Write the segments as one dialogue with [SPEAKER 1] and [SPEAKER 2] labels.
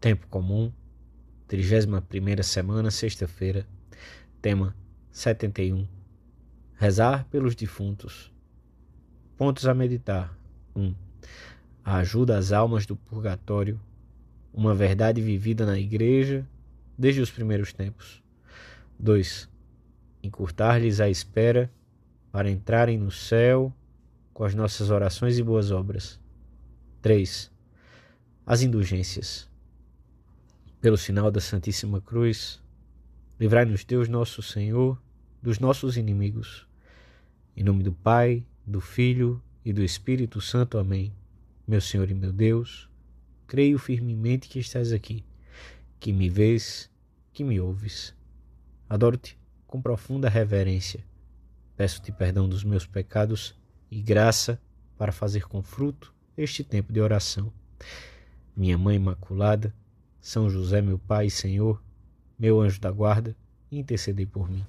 [SPEAKER 1] Tempo comum, 31ª semana, sexta-feira, tema 71. Rezar pelos defuntos. Pontos a meditar. 1. A ajuda às almas do purgatório, uma verdade vivida na Igreja desde os primeiros tempos. 2. Encurtar-lhes a espera para entrarem no céu com as nossas orações e boas obras. 3. As indulgências. Pelo sinal da Santíssima Cruz, livrai-nos Deus nosso Senhor dos nossos inimigos. Em nome do Pai, do Filho e do Espírito Santo. Amém. Meu Senhor e meu Deus, creio firmemente que estás aqui, que me vês, que me ouves. Adoro-te com profunda reverência. Peço-te perdão dos meus pecados e graça para fazer com fruto este tempo de oração. Minha Mãe Imaculada, São José, meu Pai e Senhor, meu anjo da guarda, intercedei por mim.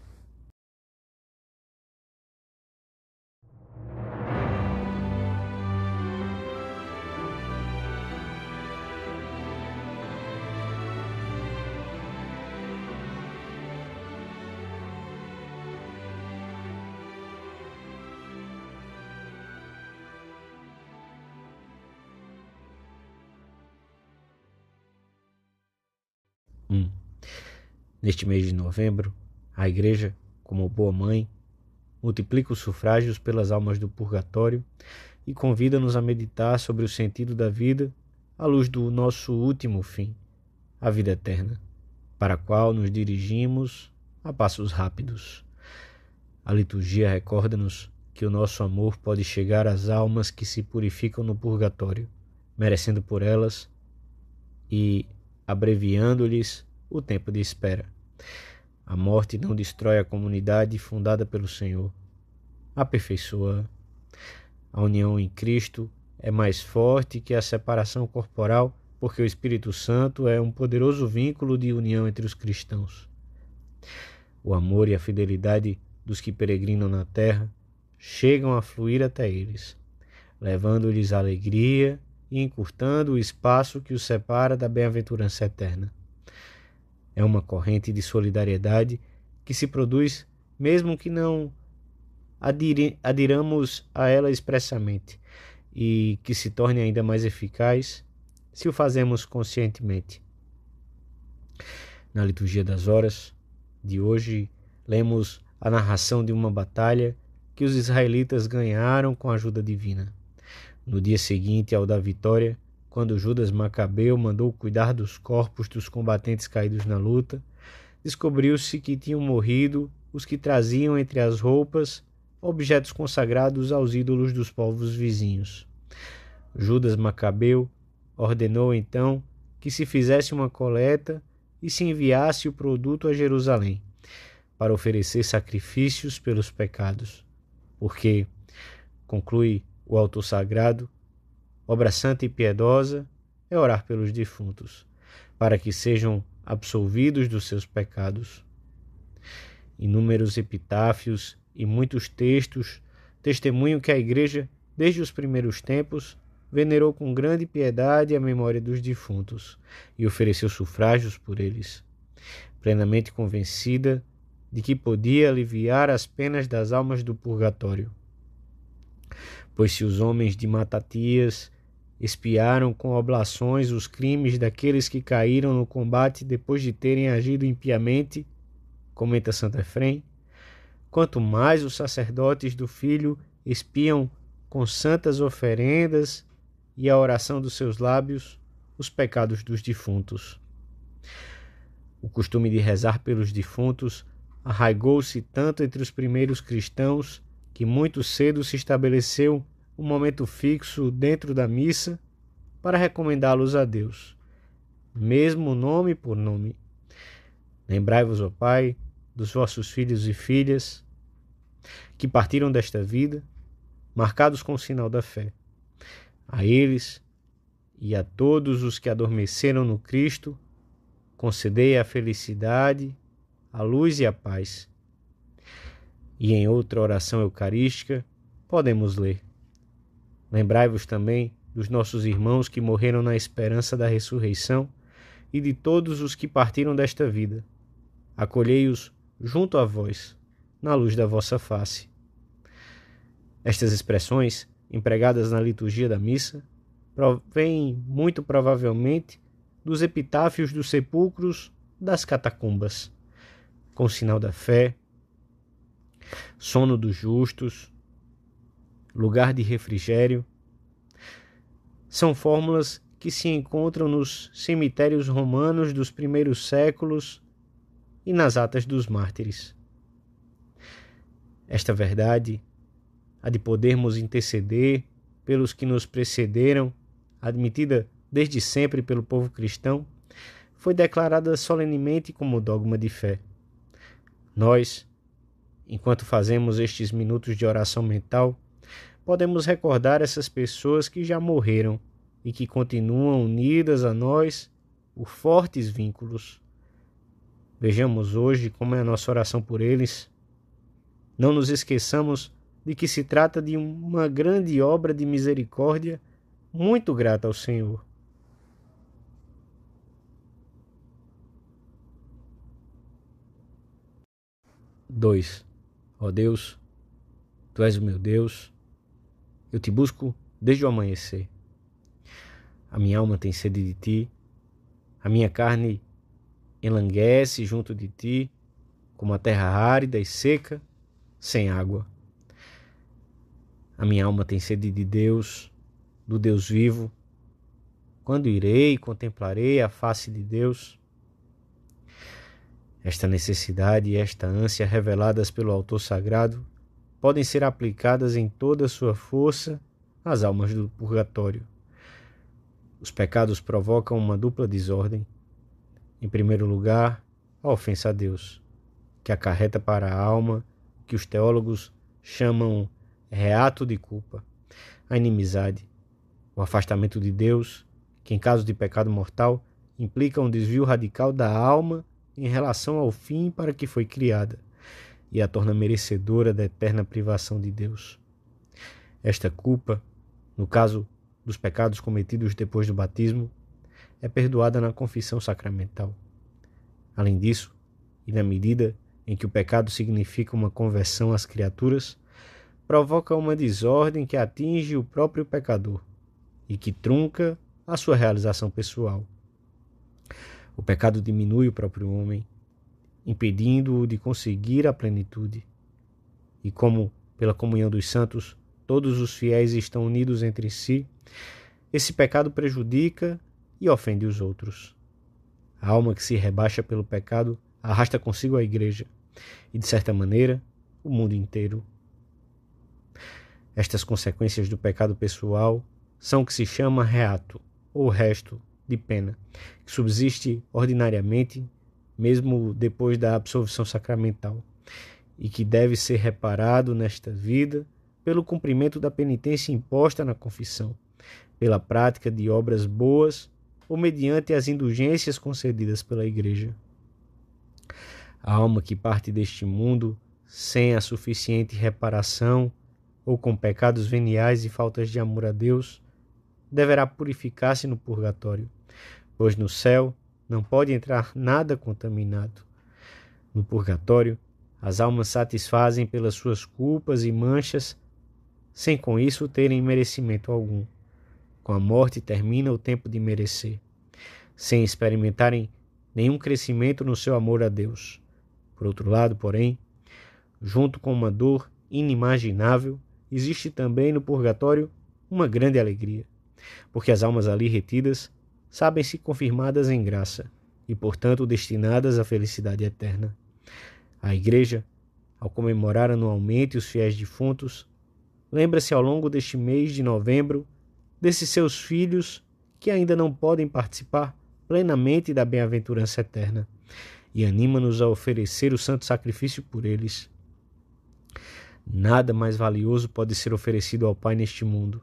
[SPEAKER 1] Neste mês de novembro, a Igreja, como boa mãe, multiplica os sufrágios pelas almas do purgatório e convida-nos a meditar sobre o sentido da vida à luz do nosso último fim, a vida eterna, para a qual nos dirigimos a passos rápidos. A liturgia recorda-nos que o nosso amor pode chegar às almas que se purificam no purgatório, merecendo por elas e abreviando-lhes o tempo de espera. A morte não destrói a comunidade fundada pelo Senhor. Aperfeiçoa. A união em Cristo é mais forte que a separação corporal, porque o Espírito Santo é um poderoso vínculo de união entre os cristãos. O amor e a fidelidade dos que peregrinam na terra chegam a fluir até eles, levando-lhes alegria e encurtando o espaço que os separa da bem-aventurança eterna. É uma corrente de solidariedade que se produz mesmo que não adiramos a ela expressamente e que se torne ainda mais eficaz se o fazemos conscientemente. Na liturgia das horas de hoje, lemos a narração de uma batalha que os israelitas ganharam com a ajuda divina. No dia seguinte ao da vitória, quando Judas Macabeu mandou cuidar dos corpos dos combatentes caídos na luta, descobriu-se que tinham morrido os que traziam entre as roupas objetos consagrados aos ídolos dos povos vizinhos. Judas Macabeu ordenou então que se fizesse uma coleta e se enviasse o produto a Jerusalém, para oferecer sacrifícios pelos pecados, porque, conclui o autor sagrado, obra santa e piedosa é orar pelos defuntos, para que sejam absolvidos dos seus pecados. Inúmeros epitáfios e muitos textos testemunham que a Igreja, desde os primeiros tempos, venerou com grande piedade a memória dos defuntos e ofereceu sufrágios por eles, plenamente convencida de que podia aliviar as penas das almas do purgatório. Pois se os homens de Matatias expiaram com oblações os crimes daqueles que caíram no combate depois de terem agido impiamente, comenta Santo Efrem, quanto mais os sacerdotes do Filho expiam com santas oferendas e a oração dos seus lábios os pecados dos defuntos. O costume de rezar pelos defuntos arraigou-se tanto entre os primeiros cristãos que muito cedo se estabeleceu um momento fixo dentro da missa para recomendá-los a Deus, mesmo nome por nome. Lembrai-vos, ó Pai, dos vossos filhos e filhas que partiram desta vida, marcados com o sinal da fé. A eles e a todos os que adormeceram no Cristo, concedei a felicidade, a luz e a paz. E em outra oração eucarística podemos ler: lembrai-vos também dos nossos irmãos que morreram na esperança da ressurreição e de todos os que partiram desta vida. Acolhei-os junto a vós, na luz da vossa face. Estas expressões, empregadas na liturgia da missa, provêm muito provavelmente dos epitáfios dos sepulcros das catacumbas, com o sinal da fé, sono dos justos, lugar de refrigério. São fórmulas que se encontram nos cemitérios romanos dos primeiros séculos e nas atas dos mártires. Esta verdade, a de podermos interceder pelos que nos precederam, admitida desde sempre pelo povo cristão, foi declarada solenemente como dogma de fé. Nós, enquanto fazemos estes minutos de oração mental, podemos recordar essas pessoas que já morreram e que continuam unidas a nós por fortes vínculos. Vejamos hoje como é a nossa oração por eles. Não nos esqueçamos de que se trata de uma grande obra de misericórdia muito grata ao Senhor. Ó Deus, Tu és o meu Deus, eu te busco desde o amanhecer. A minha alma tem sede de Ti, a minha carne enlanguece junto de Ti, como a terra árida e seca, sem água. A minha alma tem sede de Deus, do Deus vivo. Quando irei e contemplarei a face de Deus? Esta necessidade e esta ânsia reveladas pelo autor sagrado podem ser aplicadas em toda a sua força às almas do purgatório. Os pecados provocam uma dupla desordem. Em primeiro lugar, a ofensa a Deus, que acarreta para a alma o que os teólogos chamam reato de culpa, a inimizade, o afastamento de Deus, que em caso de pecado mortal implica um desvio radical da alma em relação ao fim para que foi criada, e a torna merecedora da eterna privação de Deus. Esta culpa, no caso dos pecados cometidos depois do batismo, é perdoada na confissão sacramental. Além disso, e na medida em que o pecado significa uma conversão às criaturas, provoca uma desordem que atinge o próprio pecador e que trunca a sua realização pessoal. O pecado diminui o próprio homem, impedindo-o de conseguir a plenitude. E como, pela comunhão dos santos, todos os fiéis estão unidos entre si, esse pecado prejudica e ofende os outros. A alma que se rebaixa pelo pecado arrasta consigo a igreja e, de certa maneira, o mundo inteiro. Estas consequências do pecado pessoal são o que se chama reato, ou resto de pena, que subsiste ordinariamente, mesmo depois da absolvição sacramental, e que deve ser reparado nesta vida pelo cumprimento da penitência imposta na confissão, pela prática de obras boas ou mediante as indulgências concedidas pela Igreja. A alma que parte deste mundo sem a suficiente reparação ou com pecados veniais e faltas de amor a Deus, deverá purificar-se no purgatório, pois no céu não pode entrar nada contaminado. No purgatório, as almas satisfazem pelas suas culpas e manchas, sem com isso terem merecimento algum. Com a morte termina o tempo de merecer, sem experimentarem nenhum crescimento no seu amor a Deus. Por outro lado, porém, junto com uma dor inimaginável, existe também no purgatório uma grande alegria, porque as almas ali retidas sabem-se confirmadas em graça e, portanto, destinadas à felicidade eterna. A Igreja, ao comemorar anualmente os fiéis defuntos, lembra-se ao longo deste mês de novembro desses seus filhos que ainda não podem participar plenamente da bem-aventurança eterna e anima-nos a oferecer o santo sacrifício por eles. Nada mais valioso pode ser oferecido ao Pai neste mundo,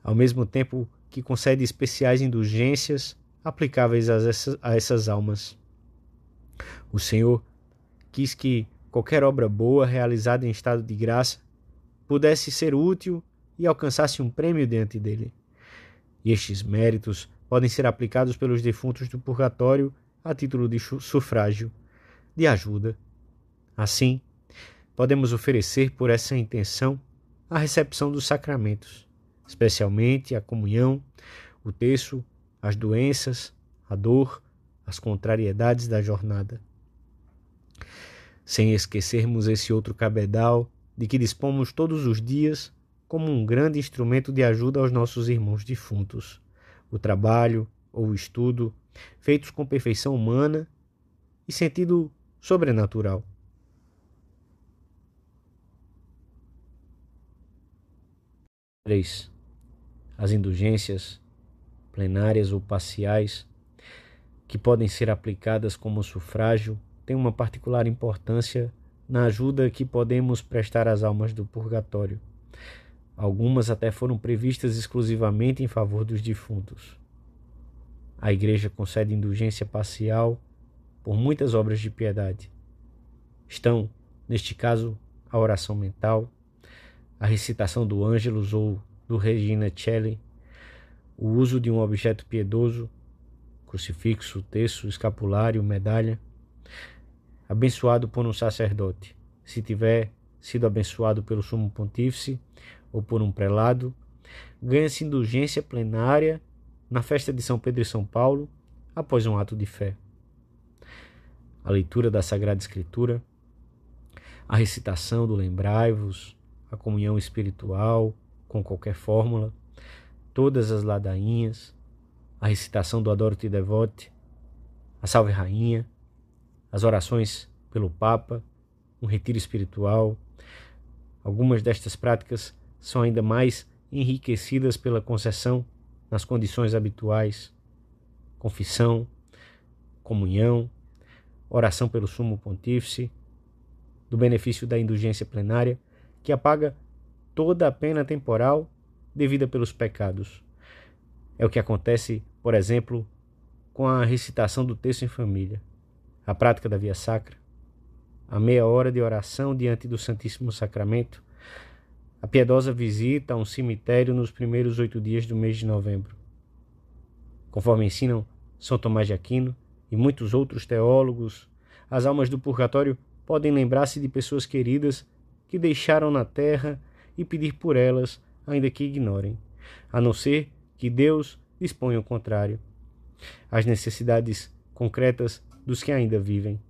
[SPEAKER 1] ao mesmo tempo que concede especiais indulgências aplicáveis a essas almas. O Senhor quis que qualquer obra boa realizada em estado de graça pudesse ser útil e alcançasse um prêmio diante dele. E estes méritos podem ser aplicados pelos defuntos do purgatório a título de sufrágio, de ajuda. Assim, podemos oferecer por essa intenção a recepção dos sacramentos, especialmente a comunhão, o terço, as doenças, a dor, as contrariedades da jornada. Sem esquecermos esse outro cabedal de que dispomos todos os dias como um grande instrumento de ajuda aos nossos irmãos defuntos, o trabalho ou o estudo, feitos com perfeição humana e sentido sobrenatural. As indulgências, plenárias ou parciais, que podem ser aplicadas como sufrágio, têm uma particular importância na ajuda que podemos prestar às almas do purgatório. Algumas até foram previstas exclusivamente em favor dos defuntos. A Igreja concede indulgência parcial por muitas obras de piedade. Estão, neste caso, a oração mental, a recitação do Ângelus ou do Regina Coeli, o uso de um objeto piedoso, crucifixo, terço, escapulário, medalha, abençoado por um sacerdote, se tiver sido abençoado pelo sumo pontífice ou por um prelado, ganha-se indulgência plenária na festa de São Pedro e São Paulo, após um ato de fé. A leitura da Sagrada Escritura, a recitação do Lembrai-vos, a comunhão espiritual com qualquer fórmula, todas as ladainhas, a recitação do Adoro-te Devote, a Salve Rainha, as orações pelo Papa, um retiro espiritual. Algumas destas práticas são ainda mais enriquecidas pela concessão nas condições habituais: confissão, comunhão, oração pelo Sumo Pontífice, do benefício da indulgência plenária, que apaga toda a pena temporal devida pelos pecados. É o que acontece, por exemplo, com a recitação do texto em família, a prática da via sacra, a meia hora de oração diante do Santíssimo Sacramento, a piedosa visita a um cemitério nos primeiros 8 dias do mês de novembro. Conforme ensinam São Tomás de Aquino e muitos outros teólogos, as almas do purgatório podem lembrar-se de pessoas queridas que deixaram na terra e pedir por elas, ainda que ignorem, a não ser que Deus disponha o contrário, as necessidades concretas dos que ainda vivem.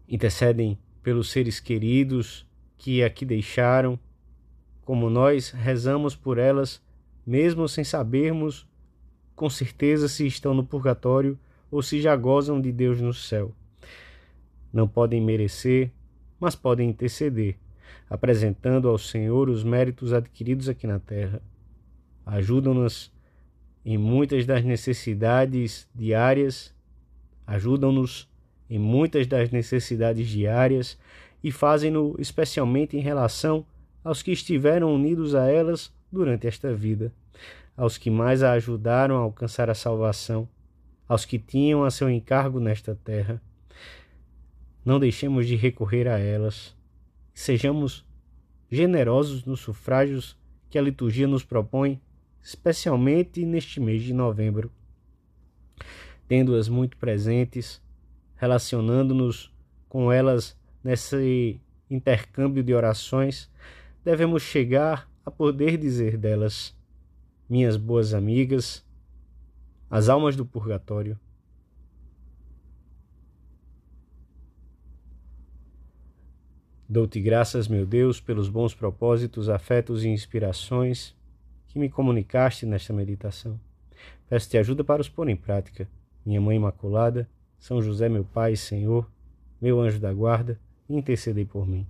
[SPEAKER 1] Intercedem pelos seres queridos que aqui deixaram, como nós rezamos por elas, mesmo sem sabermos com certeza se estão no purgatório ou se já gozam de Deus no céu. Não podem merecer, mas podem interceder, apresentando ao Senhor os méritos adquiridos aqui na terra. Ajudam-nos em muitas das necessidades diárias, e fazem-no especialmente em relação aos que estiveram unidos a elas durante esta vida, aos que mais a ajudaram a alcançar a salvação, aos que tinham a seu encargo nesta terra. Não deixemos de recorrer a elas. Sejamos generosos nos sufrágios que a liturgia nos propõe, especialmente neste mês de novembro. Tendo-as muito presentes, relacionando-nos com elas nesse intercâmbio de orações, devemos chegar a poder dizer delas: minhas boas amigas, as almas do purgatório, dou-te graças, meu Deus, pelos bons propósitos, afetos e inspirações que me comunicaste nesta meditação. Peço-te ajuda para os pôr em prática. Minha Mãe Imaculada, São José, meu Pai e Senhor, meu anjo da guarda, intercedei por mim.